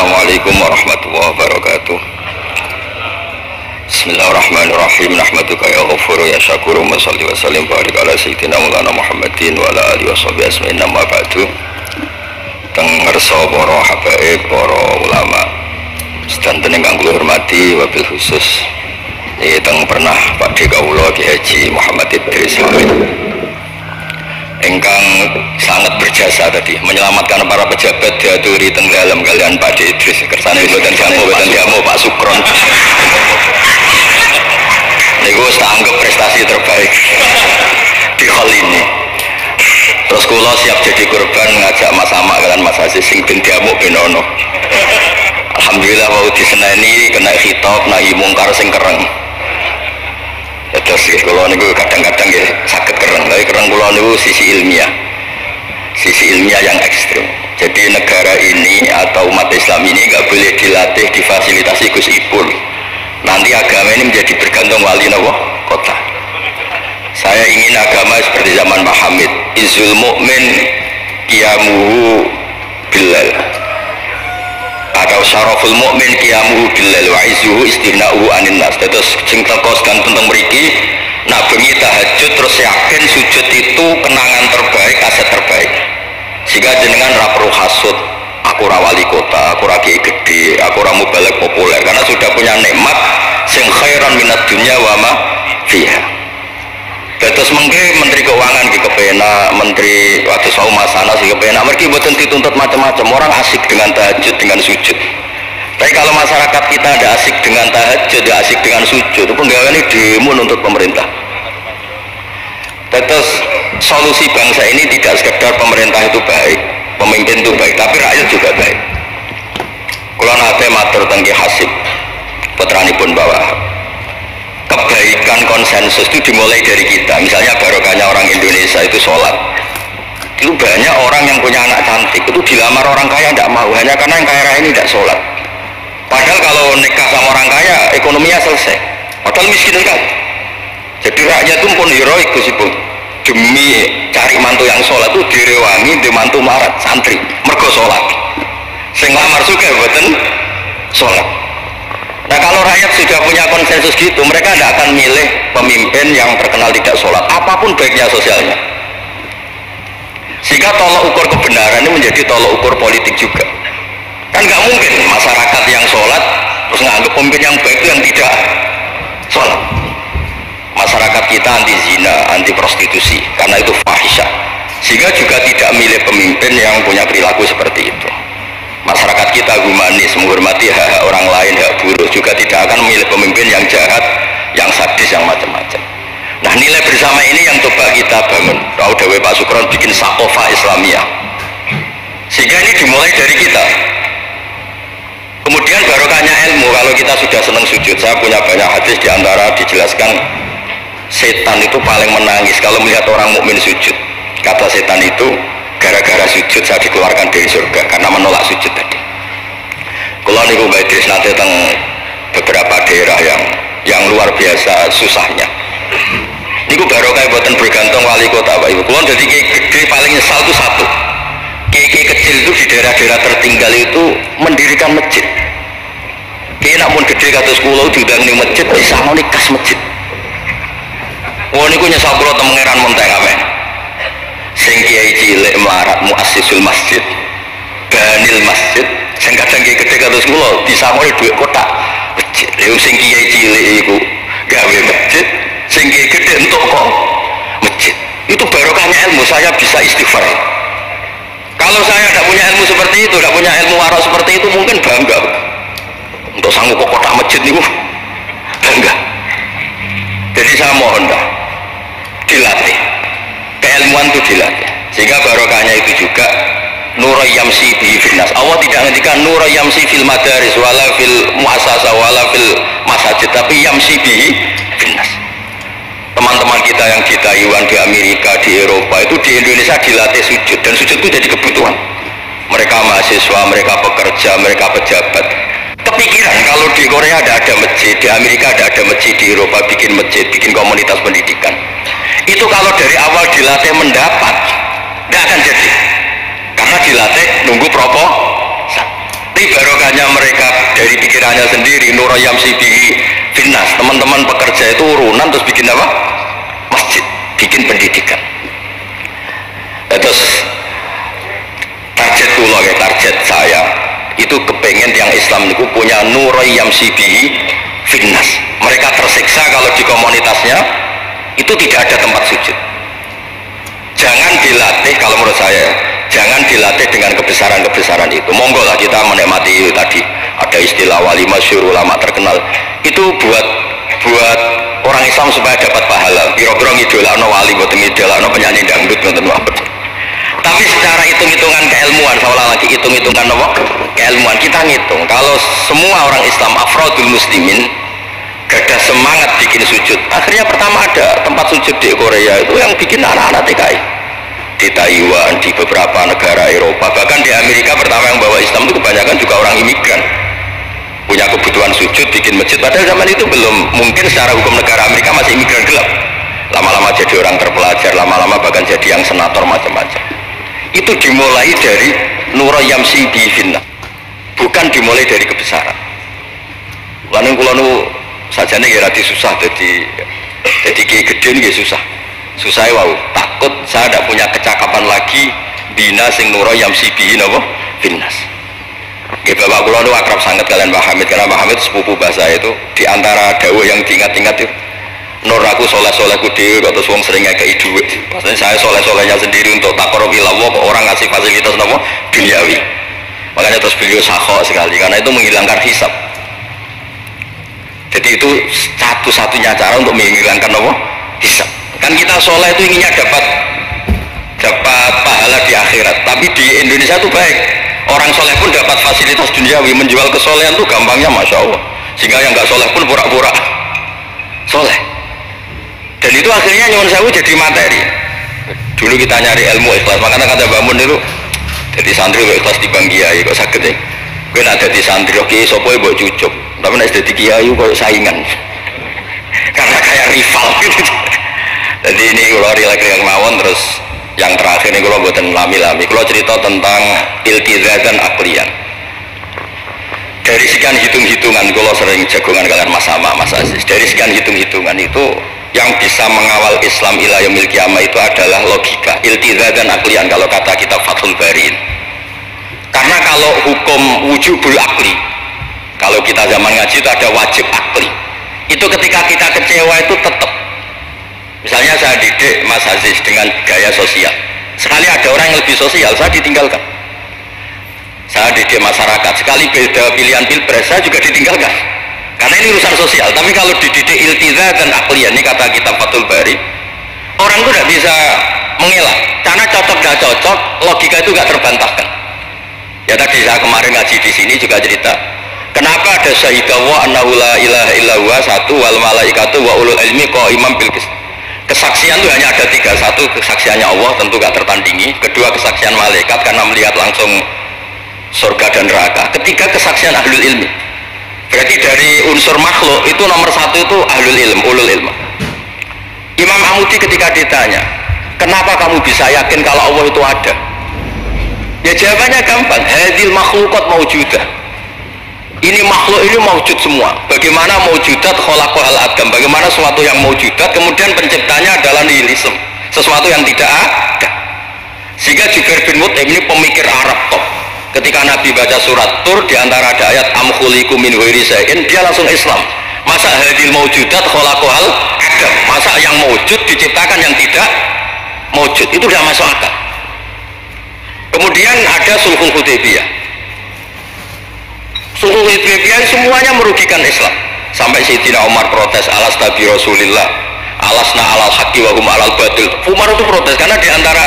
Assalamualaikum warahmatullahi wabarakatuh. Bismillahirrahmanirrahim. Nahmaduka ya ghafuru ya syakuru wa salli wa sallim barik ala sayyidina Maulana Muhammadin wa ala alihi wa sahbihi asma'in amma ba'du. Teng ngersa para habaib, para ulama sedanten ingkang kula hormati, wabil khusus teng pernah Pakde kawula Ki Haji Muhammad Idris ingkang sangat berjasa tadi menyelamatkan para pejabat diaturi teng dalam kalian Pakde Idris kersane boten jamu Pak Sukron niku tak anggap prestasi terbaik di hal ini. Terus kula siap jadi korban ngajak Mas Ama kalian Mas Aziz sing ben diamuk benono. Alhamdulillah wau diseneni kena khitab nahi mungkar sing kereng. Terus kula niku kadang-kadang nggih saged kereng, tapi kereng kula niku sisi ilmiah yang ekstrim. Jadi negara ini atau umat Islam ini nggak boleh dilatih difasilitasi Gus Ipul. Nanti agama ini menjadi bergantung wali nawa kota. Saya ingin agama seperti zaman Pak Hamid, izul mu'min qiyamuhu bilal, atau syaraful mu'min qiyamuhu bilal wa izuhu istighna'uhu anin nas. Terus sing tekoskan tentang mriki nak bengi tahajud terus yakin sujud itu kenangan terbaik, aset terbaik. Sehingga jenengan ra perlu hasud, aku ra wali kota, aku ra kiai gede, aku ra mubalek populer, karena sudah punya nikmat sing khairan minad dunya wa ma fiha. Terus mungkin Menteri Keuangan di kepena, Menteri waktu sau masana sih kepena, mereka buatan dituntut macam-macam. Orang asik dengan tahajud, dengan sujud. Tapi kalau masyarakat kita ada asik dengan tahajud, ada asik dengan sujud, itu penggawean ini demo untuk pemerintah. Terus solusi bangsa ini tidak sekedar pemerintah itu baik, pemimpin itu baik, tapi rakyat juga baik. Kalau nate matur tengki hasib, putranipun bawah. Kebaikan konsensus itu dimulai dari kita. Misalnya barokahnya orang Indonesia itu sholat. Itu banyak orang yang punya anak cantik itu dilamar orang kaya tidak mau, hanya karena yang kaya raya ini tidak sholat. Padahal kalau nikah sama orang kaya ekonominya selesai. Padahal miskin kan. Jadi rakyat itu pun heroik Gusipun. Demi cari mantu yang sholat itu direwangi di mantu marat santri mergo sholat. Sing lamar juga boten sholat. Nah kalau rakyat sudah punya konsensus gitu, mereka tidak akan milih pemimpin yang terkenal tidak sholat, apapun baiknya sosialnya. Sehingga tolok ukur kebenaran ini menjadi tolok ukur politik juga. Kan nggak mungkin masyarakat yang sholat terus nganggap pemimpin yang baik itu yang tidak sholat. Masyarakat kita anti zina, anti prostitusi, karena itu fahisyah. Sehingga juga tidak milih pemimpin yang punya perilaku seperti itu. Masyarakat kita humanis, menghormati hak orang lain, hak buruh, juga tidak akan memilih pemimpin yang jahat, yang sadis, yang macam-macam. Nah nilai bersama ini yang coba kita bangun. Tahu Dewi Pak Sukron bikin sakofa Islamiyah, sehingga ini dimulai dari kita. Kemudian barokahnya ilmu. Kalau kita sudah senang sujud, saya punya banyak hadis diantara dijelaskan setan itu paling menangis kalau melihat orang mukmin sujud. Kata setan itu, gara-gara sujud saya dikeluarkan dari surga karena menolak sujud tadi. Kalau niku Mbak Idris nanti tentang beberapa daerah yang luar biasa susahnya. Niku barokah buatan bergantung wali kota Pak Ibu. Kalau jadi gede paling nyesal itu satu. Kiai kecil itu di daerah-daerah tertinggal itu mendirikan masjid. Kiai namun gede kata sekolah diundang di masjid bisa mau nikas masjid. Wah niku nyesal kalau temengeran monteng amen. Sing kiai cilik melarat muassisul masjid banil masjid sing kadang kiai gede kados kula disamoni dhuwit kotak masjid. Lha sing kiai cilik iku gawe masjid, sing kiai gede entuk kok masjid. Itu barokahnya ilmu, saya bisa istighfar. Kalau saya tidak punya ilmu seperti itu, tidak punya ilmu waras seperti itu, mungkin bangga untuk sanggup kok kotak masjid niku bangga. Jadi saya mohon dah dilatih keilmuan itu dilatih, sehingga barokahnya itu juga nura yamsi bihi finnas. Allah tidak ngendikan nura yamsi fil madaris wala fil muassasah wala fil masajid, tapi yamsi bihi finnas. Teman-teman kita yang di Taiwan, di Amerika, di Eropa itu di Indonesia dilatih sujud, dan sujud itu jadi kebutuhan. Mereka mahasiswa, mereka pekerja, mereka pejabat. Kepikiran kalau di Korea ada masjid, di Amerika ada masjid, di Eropa bikin masjid, bikin komunitas pendidikan. Itu kalau dari awal dilatih mendapat, tidak akan jadi. Karena dilatih nunggu propo. Tapi barokahnya gerakannya sendiri, Nur Yamsi bihi finnas. Teman-teman pekerja itu urunan terus bikin apa? Masjid, bikin pendidikan. Terus target kula ya, target saya itu kepengen yang Islam itu punya Nur Yamsi bihi finnas. Mereka tersiksa kalau di komunitasnya itu tidak ada tempat sujud. Jangan dilatih, kalau menurut saya jangan dilatih dengan kebesaran-kebesaran itu. Monggo lah kita menikmati tadi ada istilah wali masyhur, ulama terkenal itu buat orang Islam supaya dapat pahala. Kira-kira ngidolakno wali boten ngidolakno penyanyi dangdut boten mawon. Tapi secara hitung-hitungan keilmuan, seolah lagi hitung-hitungan apa? Keilmuan kita ngitung kalau semua orang Islam afrodul muslimin gada semangat bikin sujud, akhirnya pertama ada tempat sujud di Korea itu yang bikin anak-anak TKI, di Taiwan, di beberapa negara Eropa, bahkan di Amerika pertama yang bawa Islam itu kebanyakan juga orang imigran, punya kebutuhan sujud bikin masjid. Padahal zaman itu belum mungkin, secara hukum negara Amerika masih imigran gelap, lama-lama jadi orang terpelajar, lama-lama bahkan jadi yang senator macam-macam. Itu dimulai dari Nur Yamsi bihi finnas, bukan dimulai dari kebesaran. Lalu kalau saja nih rati susah, jadi gede nih susah wow, takut saya tidak punya kecakapan lagi bina sing Nur Yamsi bihi napa finnas. Nggih bapak kula nu akrab sangat kalian Pak Hamid, karena Pak Hamid sepupu bahasa itu di antara dawuh yang diingat-ingat itu Nur aku soleh-solehku dhewe kok terus wong sering ngekeki dhuwit. Maksudnya saya soleh-solehnya sendiri untuk taqarrub ila Allah kok orang ngasih fasilitas napa duniawi. Makanya terus beliau sakho sekali karena itu menghilangkan hisab. Jadi itu satu-satunya cara untuk menghilangkan apa? Hisab. Kan kita soleh itu inginnya dapat pahala di akhirat. Tapi di Indonesia itu baik. Orang soleh pun dapat fasilitas duniawi, menjual kesolehan itu gampangnya masya Allah. Sehingga yang nggak soleh pun pura-pura soleh. Dan itu akhirnya nyuwun sewu jadi materi. Dulu kita nyari ilmu ikhlas, makanya kata Mbak Mun itu jadi santri ikhlas di Bang Kiai kok sakit ya. Gue nak jadi santri oke, sopoy buat cucuk. Tapi nek dadi kiai kok saingan. Karena kayak rival gitu. Jadi ini kalau rilek-rilek mawon, terus yang terakhir ini kalau buatan lami-lami, kalau cerita tentang iltizazan aklian. Dari sekian hitung-hitungan, kalau sering jagongan kalian Mas Sama, Mas Aziz, dari sekian hitung-hitungan itu yang bisa mengawal Islam ila yaumil qiyamah itu adalah logika, iltizazan aklian kalau kata kitab Fathul Bari. Karena kalau hukum wujubul akli, kalau kita zaman ngaji itu ada wajib akli, itu ketika kita kecewa itu tetap. Misalnya saya didik Mas Aziz dengan gaya sosial, sekali ada orang yang lebih sosial saya ditinggalkan. Saya didik masyarakat, sekali beda pilihan pilpres saya juga ditinggalkan, karena ini urusan sosial. Tapi kalau dididik iltizazan aklian, ini kata kitab Fathul Bari, orang itu tidak bisa mengelak, karena cocok gak cocok, logika itu gak terbantahkan. Ya tadi saya kemarin ngaji di sini juga cerita, kenapa ada syahidallah annahu la ilaha illallah satu wal malaikatu wa ulul ilmi qaiman bil qist. Kesaksian itu hanya ada tiga, satu kesaksiannya Allah tentu gak tertandingi, kedua kesaksian malaikat karena melihat langsung surga dan neraka, ketiga kesaksian ahlul ilmi. Berarti dari unsur makhluk itu nomor satu itu ahlul ilm, ulul ilm. Imam Amudi ketika ditanya, kenapa kamu bisa yakin kalau Allah itu ada? Ya jawabannya gampang, hadil makhlukat maujudah. Ini makhluk ini maujud semua. Bagaimana maujudat khalaqal adam? Bagaimana sesuatu yang maujudat kemudian penciptanya adalah nihilisme, sesuatu yang tidak ada. Sehingga Jubair bin Mut'im ini pemikir Arab top. Ketika Nabi baca surat Tur di antara ada ayat am khuliqu min ghairi syai'in, dia langsung Islam. Masa hadil maujudat khalaqal adam? Masa yang maujud diciptakan yang tidak maujud? Itu tidak masuk akal. Kemudian ada Sulhul Hudaybiyah. Sulhul Hudaybiyah semuanya merugikan Islam. Sampai Sayyidina Umar protes, alasna bi Rasulillah, alasna alal haqqi wa hum alal batil. Umar itu protes karena di antara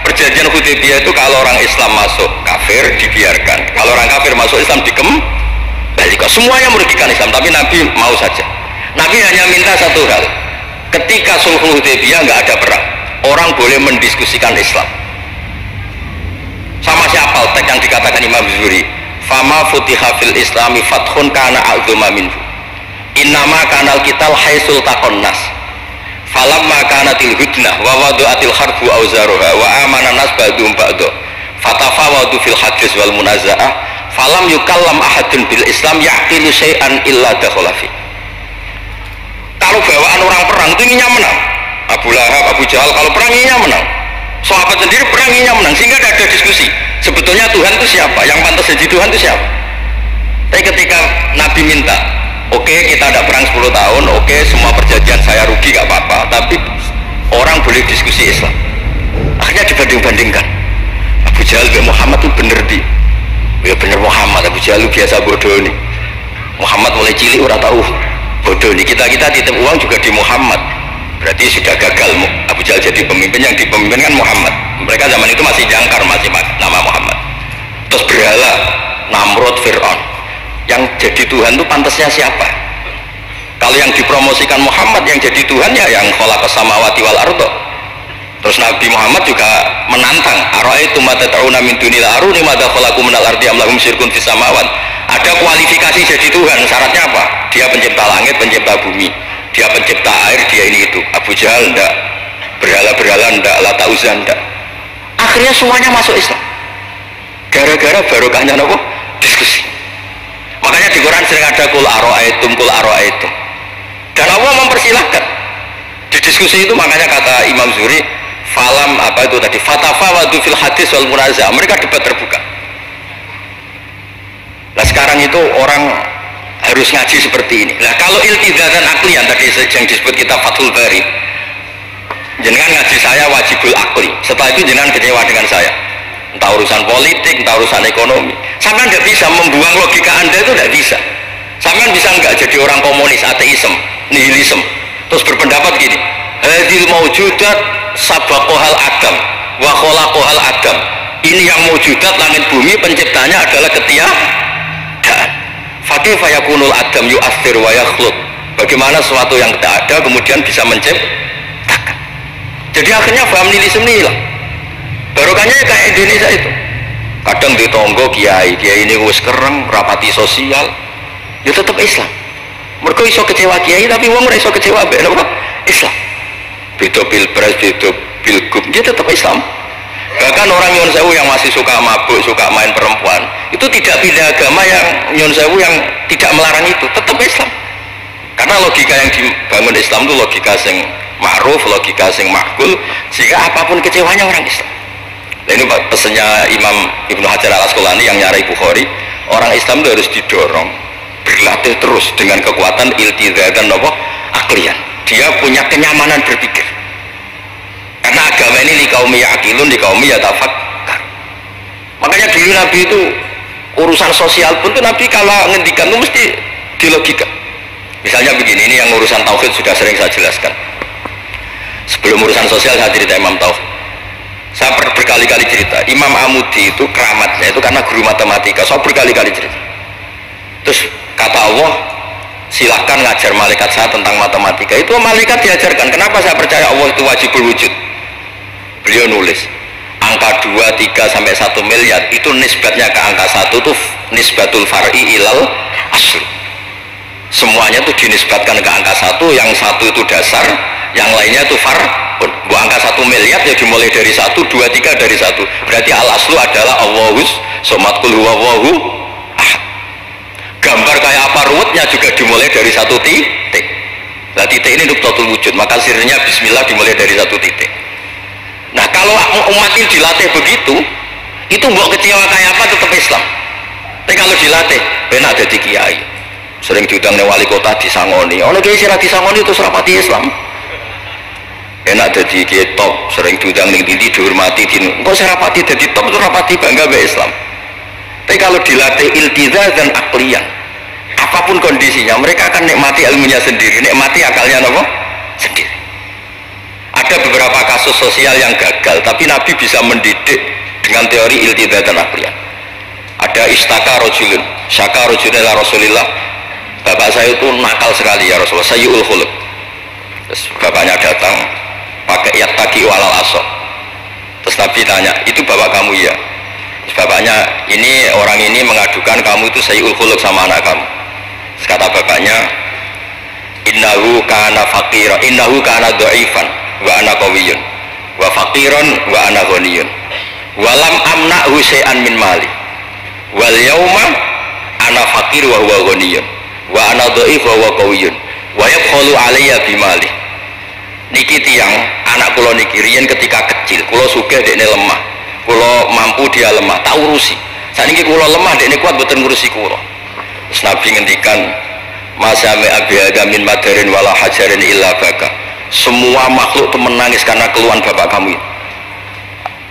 perjanjian Hudaybiyah itu kalau orang Islam masuk kafir dibiarkan, kalau orang kafir masuk Islam dikembalikan. Semuanya merugikan Islam, tapi Nabi mau saja. Nabi hanya minta satu hal, ketika Sulhul Hudaybiyah nggak ada perang, orang boleh mendiskusikan Islam. Sama siapa teks yang dikatakan Imam Zuhri, fama futiha fil islami fathun kana a'zuma minhu innama kanal kital haisul taqonnas falamma kanatil hudnah wa wadu'atil harbu auzaruha wa amana nas ba'dum ba'du fatafawadu fil hadis wal munaza'ah falam yukallam ahadun bil Islam yaqilu syai'an illa dakhala fi. Kalau bawaan orang perang itu inginnya menang. Abu Lahab, Abu Jahal kalau perang inginnya menang. Sahabat sendiri perang inginnya menang, sehingga tidak ada diskusi. Sebetulnya Tuhan itu siapa? Yang pantas jadi Tuhan itu siapa? Tapi ketika Nabi minta, oke, kita ada perang 10 tahun, oke, semua perjanjian saya rugi gak apa-apa, tapi orang boleh diskusi Islam. Akhirnya dibanding-bandingkan. Abu Jahal dan Muhammad itu bener di. Ya bener Muhammad, Abu Jahal biasa bodoh nih. Muhammad mulai cilik orang tahu bodoh nih. Kita titip uang juga di Muhammad. Berarti sudah gagal Abu Jahal jadi pemimpin, yang dipemimpin kan Muhammad. Mereka zaman itu masih jangkar, masih nama Muhammad. Terus berhala Namrud, Fir'aun. Yang jadi Tuhan itu pantasnya siapa? Kalau yang dipromosikan Muhammad yang jadi Tuhan ya yang khalaqas samawati wal arda. Terus Nabi Muhammad juga menantang, ara'aitum ma tad'una min dunil aruni madza khalaqu minal ardi am lahum syirkun fis samawat. Ada kualifikasi jadi Tuhan, syaratnya apa? Dia pencipta langit, pencipta bumi, dia pencipta air, dia ini itu. Abu Jahal enggak, berhala-berhala enggak, Lata Uzza enggak. Akhirnya semuanya masuk Islam. Gara-gara barokahnya apa? Diskusi. Makanya di Quran sering ada kul ara'aitum. Dan Allah mempersilahkan. Di diskusi itu makanya kata Imam Zuhri, falam apa itu tadi? Fatafawadu fil hadis wal munazah. Mereka debat terbuka. Nah sekarang itu orang harus ngaji seperti ini. Nah kalau iltizatan aklian tadi yang disebut kitab Fathul Bari, jenengan ngaji saya wajibul akli. Setelah itu jenengan kecewa dengan saya. Entah urusan politik, entah urusan ekonomi. Sampai tidak bisa membuang logika Anda itu tidak bisa. Sampai bisa nggak jadi orang komunis, ateisme, nihilisme, terus berpendapat gini, hadil maujudat sabaqohal adam, wa khalaqohal adam. Ini yang maujudat langit bumi penciptanya adalah ketiadaan. Fakaifa yakunul adam yu'athir wa yakhluq. Bagaimana sesuatu yang tidak ada kemudian bisa menciptakan. Jadi akhirnya paham nihilisme ini hilang. Barokahnya kayak Indonesia itu. Kadang di tonggo kiai ini wis kereng, rapati sosial, ya tetap Islam. Mereka iso kecewa kiai tapi wong ora iso kecewa mbek apa? Islam. Beda pilpres, beda pilgub, dia tetap Islam. Bahkan orang nyun sewu yang masih suka mabuk, suka main perempuan, itu tidak pindah agama yang nyun sewu yang tidak melarang itu, tetap Islam. Karena logika yang dibangun Islam itu logika sing ma'ruf, logika sing makbul, sehingga apapun kecewanya orang Islam. Nah, ini pesannya Imam Ibnu Hajar Al Asqalani yang nyarai Bukhari, orang Islam itu harus didorong berlatih terus dengan kekuatan iltizatan aklian. Dia punya kenyamanan berpikir. Karena agama ini likaumi ya'qilun, likaumi yatafakkar. Makanya dulu Nabi itu urusan sosial pun tuh Nabi kalau ngendikan itu mesti dilogika. Misalnya begini, ini yang urusan tauhid sudah sering saya jelaskan. Sebelum urusan sosial saya cerita Imam Tauhid. Saya berkali-kali cerita, Imam Amudi itu keramatnya itu karena guru matematika. Saya berkali-kali cerita. Terus kata Allah, silahkan ngajar malaikat saya tentang matematika. Itu malaikat diajarkan. Kenapa saya percaya Allah itu wajibul wujud? Beliau nulis, angka 2, 3 sampai 1 miliar itu nisbatnya ke angka 1 itu nisbatul far'i ilal asli. Semuanya itu dinisbatkan ke angka 1, yang 1 itu dasar, yang lainnya itu far. Angka 1 miliar ya dimulai dari 1, 2, 3 dari 1. Berarti al aslu adalah Allahus somat kul huwallahu ahad. Gambar kayak apa ruwetnya juga dimulai dari 1 titik. Nah titik ini nuqtatul wujud, maka sirnya bismillah dimulai dari 1 titik. Nah kalau umat ini dilatih begitu, itu mbok kecewa kayak apa tetap Islam. Tapi kalau dilatih benak jadi kiai, sering diundang wali kota disangoni, oleh kiai sira disangoni itu serapati Islam. Enak jadi kiai top, sering diundang ning ndi dihormati, engko serapati jadi top itu rapati bangga be Islam. Tapi kalau dilatih iltizaz dan aklian, apapun kondisinya mereka akan nikmati ilmunya sendiri, nikmati akalnya apa? Sendiri. Ada beberapa kasus sosial yang gagal, tapi Nabi bisa mendidik dengan teori iltizaz dan aklian. Ada istaka rojulun, syaka rojulun ila Rasulillah, bapak saya itu nakal sekali ya Rasulullah, sayyul khuluq. Terus bapaknya datang pakai yattaqi walal asor. Terus Nabi tanya, itu bapak kamu ya? Terus bapaknya, ini orang ini mengadukan kamu itu sayyul khuluq sama anak kamu. Terus kata bapaknya, innahu kana faqira, innahu kana dhaifan wa ana qawiyyun wa faqiran wa ana ghaniyun wa lam amna'hu syai'an min mali. wal yauma ana fakir wa huwa ghaniyun wa ana dhaif wa huwa qawiyyun wa yabkhalu alayya bimali. Niki tiyang anak kula niki riyen ketika kecil kula sugih dekne lemah, kula mampu dia lemah tak urusi. Saniki kula lemah dekne kuat mboten ngurusi kula. Terus Nabi ngendikan masami abi min madarin wala hajarin illa baka. Semua makhluk itu menangis karena keluhan bapak kamu itu.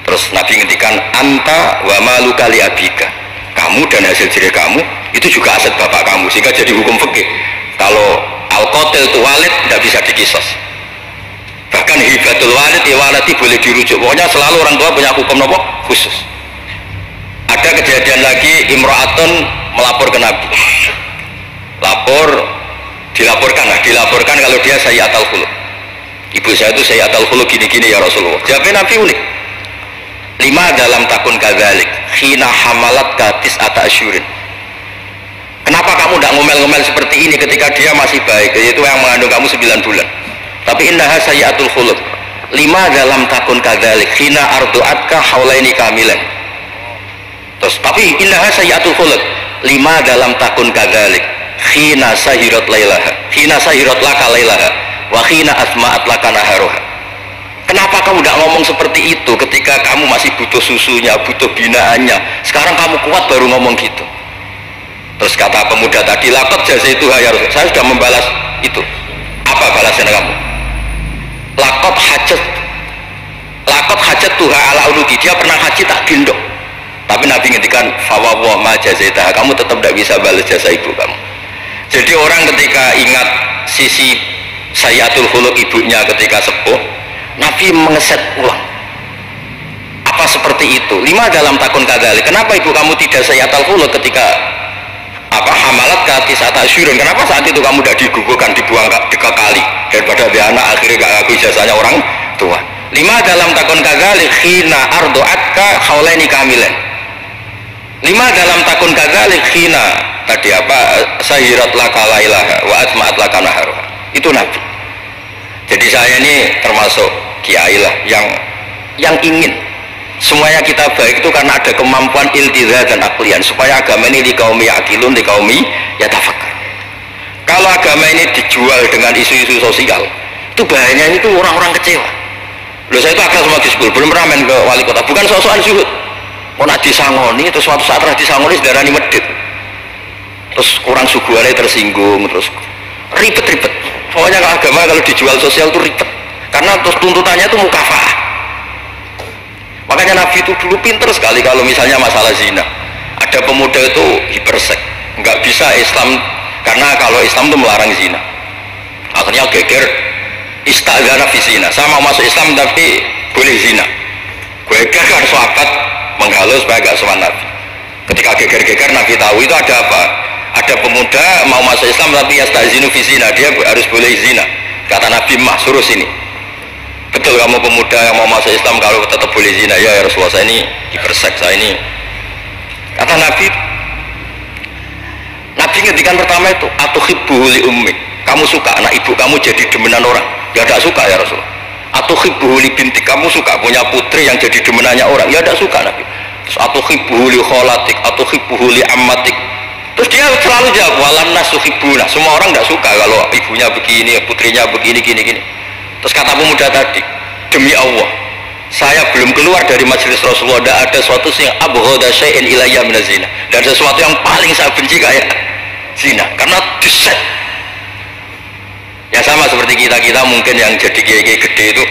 Terus Nabi ngendikan anta wa maluka li abika. Kamu dan hasil jerih kamu itu juga aset bapak kamu, sehingga jadi hukum fikih. Kalau al-qatil itu walid tidak bisa dikisos. Bahkan hibatul walid waladi boleh dirujuk. Pokoknya selalu orang tua punya hukum apa? Khusus. Ada kejadian lagi, imra'atun melapor ke Nabi. Dilaporkan kalau dia sayyi'atul khuluq. Ibu saya itu sayyi'atul khuluq gini-gini ya Rasulullah. Jawabnya Nabi unik. 5 dalam takun kadzalik khina hamalat katis ata asyurin. Kenapa kamu tidak ngomel-ngomel seperti ini ketika dia masih baik, yaitu yang mengandung kamu 9 bulan. Tapi innaha sayyi'atul khuluq. 5 dalam takun kadzalik khina ardu'atka haulaini kamilan. Terus tapi innaha sayyi'atul khuluq. 5 dalam takun kadzalik khina sahirat lailaha khina sahirat laka lailaha wa khina asma'at laka naharuha. Kenapa kamu tidak ngomong seperti itu ketika kamu masih butuh susunya, butuh binaannya? Sekarang kamu kuat baru ngomong gitu. Terus kata pemuda tadi, laqad jazaituha ya Rasul. Saya sudah membalas itu. Apa balasan kamu? Laqad hajatuha ala unuki. Dia pernah haji tak gendong. Tapi Nabi ngendikan fawwa ma jazaitaha. Kamu tetap tidak bisa balas jasa ibu kamu. Jadi orang ketika ingat sisi sayyi'atul khuluq ibunya ketika sepuh, Nabi mengeset ulang. Apa seperti itu? 5 dalam takun kadzalik. Kenapa ibu kamu tidak sayyi'atul khuluq ketika hamalat katis ata asyurun? Kenapa saat itu kamu tidak digugurkan, dibuang ke kali daripada dia anak akhirnya gak ngaku ijazahnya orang tua? 5 dalam takun kadzalik khina ardu'atka haulaini kamilan. 5 dalam takun kadzalik khina tadi sahirat laka lailaha wa asma'at laka naharuha. Itu Nabi. Jadi saya ini termasuk kiai lah yang ingin semuanya kita baik itu karena ada kemampuan iltiza dan aklian, supaya agama ini dikaumi akilun, dikaumi yatafakkar. Kalau agama ini dijual dengan isu-isu sosial, itu bahayanya itu orang-orang kecewa. Loh, saya itu akal sama disebut, belum pernah main ke wali kota, bukan soal zuhud. Mau nak disangoni, terus suatu saat disangoni sedarani medit, terus kurang suguhannya tersinggung, terus ribet-ribet. Pokoknya agama kalau dijual sosial itu ribet, karena terus tuntutannya itu mukafah. Makanya Nabi itu dulu pinter sekali kalau misalnya masalah zina. Ada pemuda itu hipersek, nggak bisa Islam, karena kalau Islam itu melarang zina. Akhirnya geger istadzana fi zina. Saya mau masuk Islam tapi boleh zina. Geger kan sahabat menghalus supaya gak sowan Nabi. Ketika geger-geger Nabi tahu itu ada apa? Ada pemuda mau masuk Islam tapi yastazinu fi zina, dia harus boleh zina. Kata Nabi, mah suruh sini. Betul kamu pemuda yang mau masuk Islam kalau tetap boleh zina? Ya Rasulullah, saya ini dipersek, saya ini. Kata Nabi ngendikan pertama itu atuhibbu li ummi. Kamu suka anak ibu kamu jadi demenan orang? Ya tidak suka ya Rasulullah. Atuhibbu li binti, kamu suka punya putri yang jadi demenannya orang? Ya tidak suka Nabi. Terus atuhibbu li kholatik, atuhibbu li ammatik. Terus dia selalu jawab walan nasuhibuna. Semua orang tidak suka kalau ibunya begini, putrinya begini, gini. Terus kata pemuda tadi, demi Allah, saya belum keluar dari majelis Rasulullah, tidak ada sesuatu yang abghada syai'in ilayya min zina. Dan sesuatu yang paling saya benci kayak zina, karena diset. Ya sama seperti kita mungkin yang jadi kiai gede itu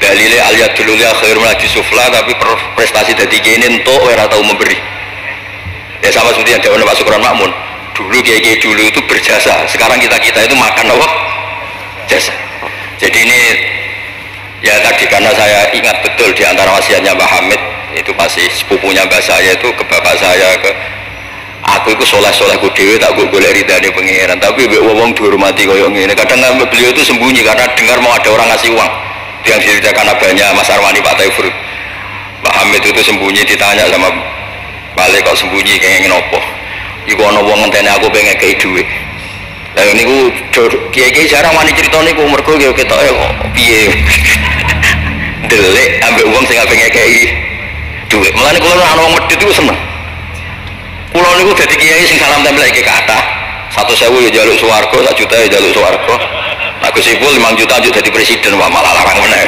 dalile al-yadulullah khairul sufla, tapi prestasi dari kiai ini entuk ora tahu memberi. Ya sama seperti yang dilakukan Pak Sukron Makmun. Dulu kiai dulu itu berjasa, sekarang kita itu makan apa? Jasa. Jadi ini ya tadi karena saya ingat betul di antara wasiatnya Mbah Hamid itu masih sepupunya mbak saya itu ke bapak saya, ke aku itu soleh-solehku dewe tak golek ridane pengiran, tapi wong dihormati koyo ngene. Kadang beliau itu sembunyi karena dengar mau ada orang ngasih uang. Itu yang diceritakan abahnya Mas Arwani Pak Taifur. Mbah Hamid itu sembunyi, ditanya sama balik kok sembunyi kayak ngopo. Iku ana wong ngenteni aku pengen kei dhuwit. Lah niku kiai-kiai jarang wani crita niku mergo ya ketoke kok piye. Delek ambek wong sing pengen kei dhuwit. Mulane kula ana wong medhit iku seneng. Kulo niku dadi kiai sing salam tempel iki kathah. 100.000 ya njaluk swarga, 1 juta ya njaluk swarga. Nah Gus Ipul 5 juta njuk dadi presiden, wah malah larang meneh.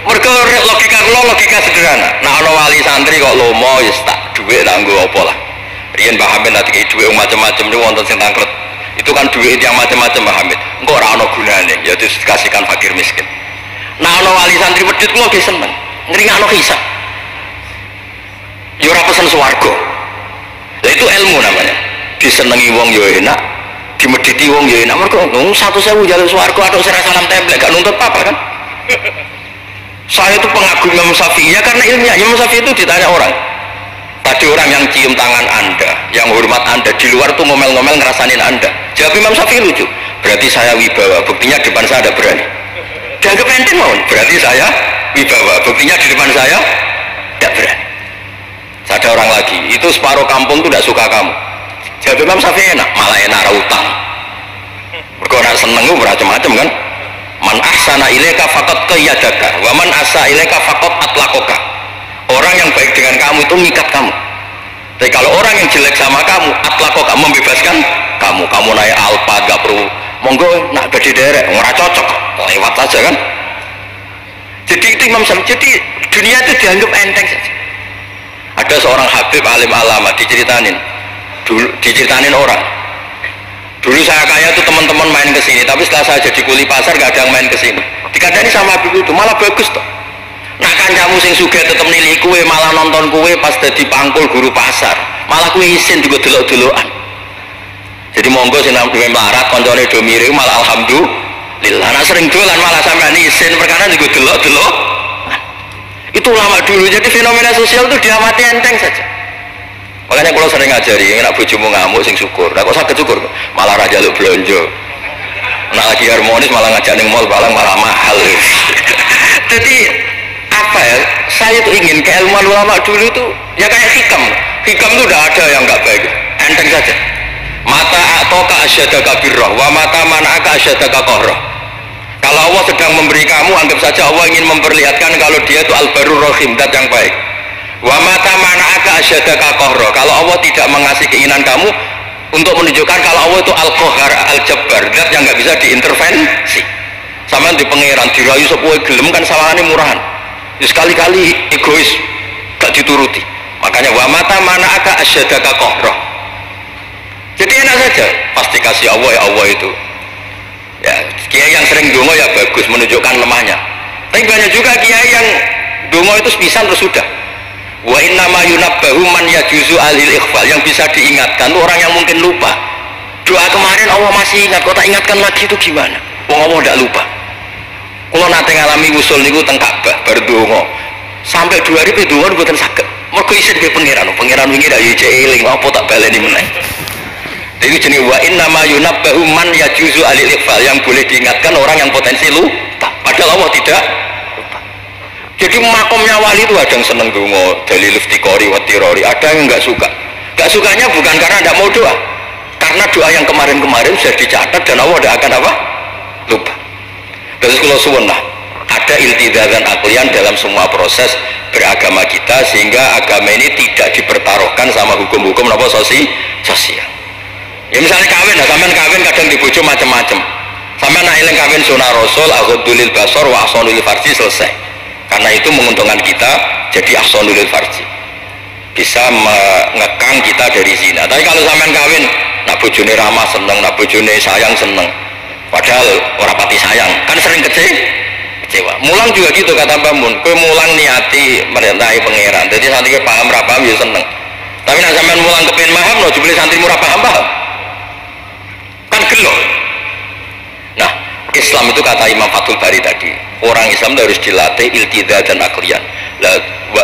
Mergo logika kula logika sederhana. Nah ana wali santri kok lomo ya tak dhuwit tak nggo apa lah. Riyen Mbah Hamid tadi kei dhuwit macam-macam niku wonten sing tangklet. Itu kan duit yang macam-macam Mbah Hamid. Engko ora ana gunane, ya dikasihkan fakir miskin. Nah ana wali santri medhit kula ge seneng. Ngringakno kisah. Ya ora pesen swarga. Lah itu ilmu namanya. Disenengi wong ya enak, dimedhiti wong ya enak. Mergo 100.000 njaluk swarga atok sira salam templek gak nuntut apa kan? Saya itu pengagum Imam Syafi'i ya karena ilmiah. Imam Syafi'i itu ditanya orang. Tadi orang yang cium tangan Anda, yang hormat Anda, di luar tuh ngomel-ngomel ngerasanin Anda. Jawab Imam Syafi'i lucu. Berarti saya wibawa, buktinya depan saya ada berani. Dianggap enteng mohon. Berarti saya wibawa, buktinya di depan saya tidak berani. Ada orang lagi, itu separuh kampung tuh tidak suka kamu. Jawab Imam Syafi'i enak, malah enak rautan. Mereka orang seneng tuh macam-macam kan. Man ahsana ilaika faqad qayyadaka wa man asa ilaika faqad atlaqaka. Orang yang baik dengan kamu itu ngikat kamu. Tapi kalau orang yang jelek sama kamu, atlaqaka membebaskan kamu. Kamu naik Alphard gak perlu monggo nak badi derek, ora cocok, lewat saja kan. Jadi itu Imam Syafi'i. Jadi dunia itu dianggap enteng saja. Ada seorang habib alim alama diceritain orang. Dulu saya kaya tuh teman-teman main ke sini, tapi setelah saya jadi kuli pasar gak ada yang main ke sini. Dikandani sama habib itu malah bagus toh. Nah kancamu sing sugih tetep nilai kue, malah nonton kue pas dadi pangkul guru pasar. Malah kue isin juga delok-delokan. Jadi monggo sing nang duwe melarat koncone do mirip malah alhamdulillah. Nah sering dolan malah sampean isin perkara juga delok-delok. Itu lama dulu. Jadi fenomena sosial itu diamati enteng saja. Makanya kalau sering ngajari, nak bojomu ngamuk sing syukur. Nah kok saged syukur, malah ra njaluk blonjo. Nah lagi harmonis malah ngajak ning mall malah mahal. Jadi apa ya? Saya tuh ingin keilmuan ulama dulu itu ya kayak hikam. Hikam itu udah ada yang nggak baik, enteng saja. Mata atoka asyadaka birroh, wa mata manaka asyadaka kohroh. Kalau Allah sedang memberi kamu, anggap saja Allah ingin memperlihatkan kalau dia itu al-barur rahim, dat yang baik. Wa mata manaka asyadaka kohroh. Kalau Allah tidak mengasih keinginan kamu untuk menunjukkan kalau Allah itu al-kohar, al-jabbar, dat yang nggak bisa diintervensi. Sama di pangeran dirayu sepuh gelem kan sawangannya murahan. Sekali-kali egois, gak dituruti. Makanya wa mata manaka asyadaka kohroh. Jadi enak saja, pasti kasih Allah ya Allah itu. Ya, kiai yang sering dongo ya bagus menunjukkan lemahnya. Tapi banyak juga kiai yang dongo itu sepisan terus sudah. Wa innama yunabbahu man yajuzu alil ikhfal, yang bisa diingatkan itu orang yang mungkin lupa. Doa kemarin Allah masih ingat, kok tak ingatkan lagi itu gimana? Wong Allah tidak lupa. Kalau nanti ngalami usul niku teng Ka'bah bar dongo. Sampai 2 hari dongo mboten saged. Mergo isin ke pangeran wingi dak yo eling apa tak baleni meneh. Itu jenis wa innama yunabbahu man yajuzu alil ikhfal, yang boleh diingatkan orang yang potensi lupa. Padahal Allah tidak lupa. Jadi makomnya wali itu ada yang seneng dongo, dalil iftiqori wa tirori, ada yang enggak suka. Enggak sukanya bukan karena tidak mau doa. Karena doa yang kemarin-kemarin sudah dicatat dan Allah tidak akan apa? Lupa. Terus kalau suwun lah, ada iltizazan aklian dalam semua proses beragama kita, sehingga agama ini tidak dipertaruhkan sama hukum-hukum apa sosial. Ya misalnya kawin, nah sampean kawin kadang dibojo macam-macam. Sampean nak eling kawin sunah Rasul, aghadulil basar wa ahsanul farji, selesai. Karena itu menguntungkan kita, jadi ahsanul farji. Bisa mengekang kita dari zina. Tapi kalau sampean kawin, nak bojone ramah seneng, nak bojone sayang seneng. Padahal ora pati sayang, kan sering kecewa. Mulang juga gitu kata Mbak Mun, kowe mulang niati merintahi pangeran. Jadi santri paham ra paham ya seneng. Tapi nak sampean mulang kepen paham no jebule santri murah paham. Kan gelo. Nah, Islam itu kata Imam Fathul Bari tadi, orang Islam itu harus dilatih iltiza dan aklian.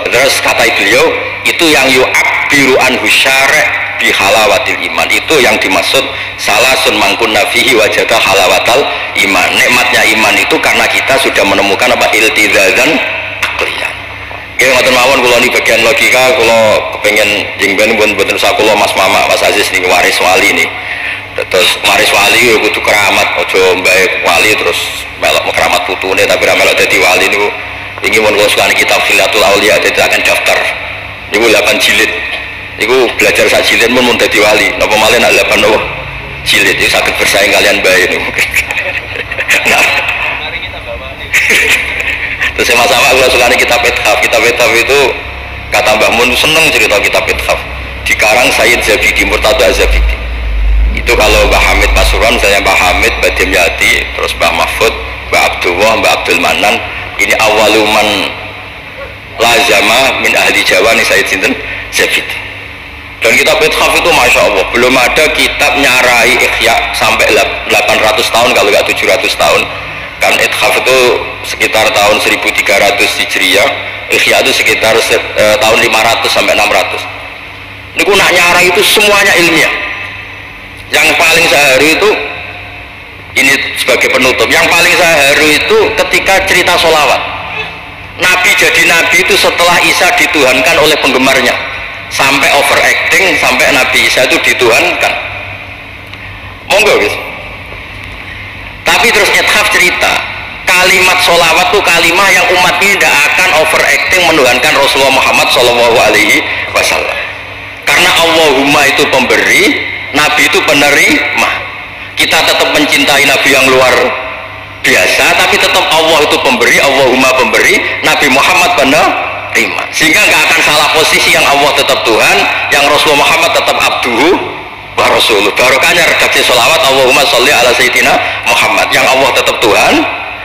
Terus kata beliau, itu yang yu'abbiru anhu syari' bi halawatil iman, itu yang dimaksud salasun mangkunna fihi wajada halawatal iman. Nikmatnya iman itu karena kita sudah menemukan apa iltiza dan aklian. Nggih ngoten mawon, kula ni bagian logika, kula kepengin jengben mboten sak kula Mas Mama Mas Aziz niki waris wali nih. Terus waris wali ya kudu keramat, ojo mbae wali terus melok keramat putune tapi ra melok dadi wali niku. Iki mun kula sukani kitab Khilatul Auliya, dadi akan daftar Iku 8 jilid. Iku belajar sak jilid pun mun dadi wali. Napa malih nak 8 nopo? Jilid itu saged bersaing kalian bae niku. Nah. Mari kita bawa nih. Terus sama-sama kula sukani kitab ithaf. Kitab ithaf itu kata Mbah Mun seneng cerita kitab ithaf. Dikarang Sayyid Zabidi, Murtada Zabidi. Itu kalau Mbah Hamid Pasuruan, misalnya Mbah Hamid, Mbah Dimyati, terus Mbah Mahfud, Mbah Abdullah, Mbah Abdul Manan, ini awaluman lazama min ahli Jawa nih Sayyid Sinten Zabidi. Dan kitab ithaf itu Masya Allah belum ada kitab nyarai ikhya sampai 800 tahun kalau nggak 700 tahun. Kan ithaf itu sekitar tahun 1300 Hijriah, ikhya itu sekitar tahun 500 sampai 600. Niku nak nyarai itu semuanya ilmiah. Yang paling seharu itu ini sebagai penutup, yang paling seharu itu ketika cerita sholawat. Nabi jadi nabi itu setelah Isa dituhankan oleh penggemarnya, sampai overacting sampai Nabi Isa itu dituhankan. Monggo guys. Tapi terus ithaf cerita kalimat sholawat itu kalimat yang umat ini tidak akan overacting menuhankan Rasulullah Muhammad SAW. Karena Allahumma itu pemberi, Nabi itu penerima. Kita tetap mencintai Nabi yang luar biasa, tapi tetap Allah itu pemberi, Allahumma pemberi, Nabi Muhammad penerima. Sehingga nggak akan salah posisi, yang Allah tetap Tuhan, yang Rasulullah Muhammad tetap abduhu wa rasuluh. Barokahnya redaksi sholawat Allahumma sholli ala sayyidina Muhammad, yang Allah tetap Tuhan,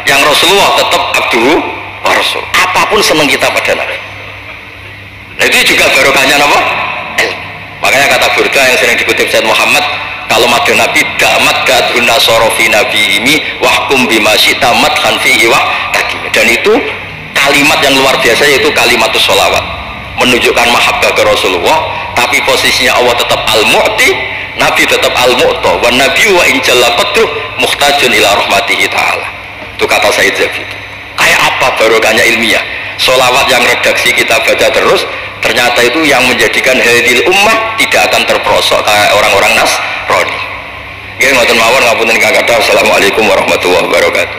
yang Rasulullah tetap abduhu wa rasul. Apapun senang kita pada Nabi. Nah itu juga barokahnya apa? Makanya kata Burda yang sering dikutip Sayyid Muhammad, kalau madu Nabi damat gadun nasorofi nabi ini wahkum bima syita madhan fihi wahtakim. Dan itu kalimat yang luar biasa, yaitu kalimat sholawat menunjukkan mahabbah ke Rasulullah, tapi posisinya Allah tetap al-mu'ti, Nabi tetap al-mu'ta, wa nabi wa injalla qadruh muhtajun ila rahmatihi ta'ala. Itu kata Sayyid Zabidi. Kayak apa barokahnya ilmiah sholawat yang redaksi kita baca terus, ternyata itu yang menjadikan hadil ummah tidak akan terperosok kayak orang-orang Nasrani. Nggih ngoten mawon, ngapunten ingkang kathah. Assalamualaikum warahmatullahi wabarakatuh.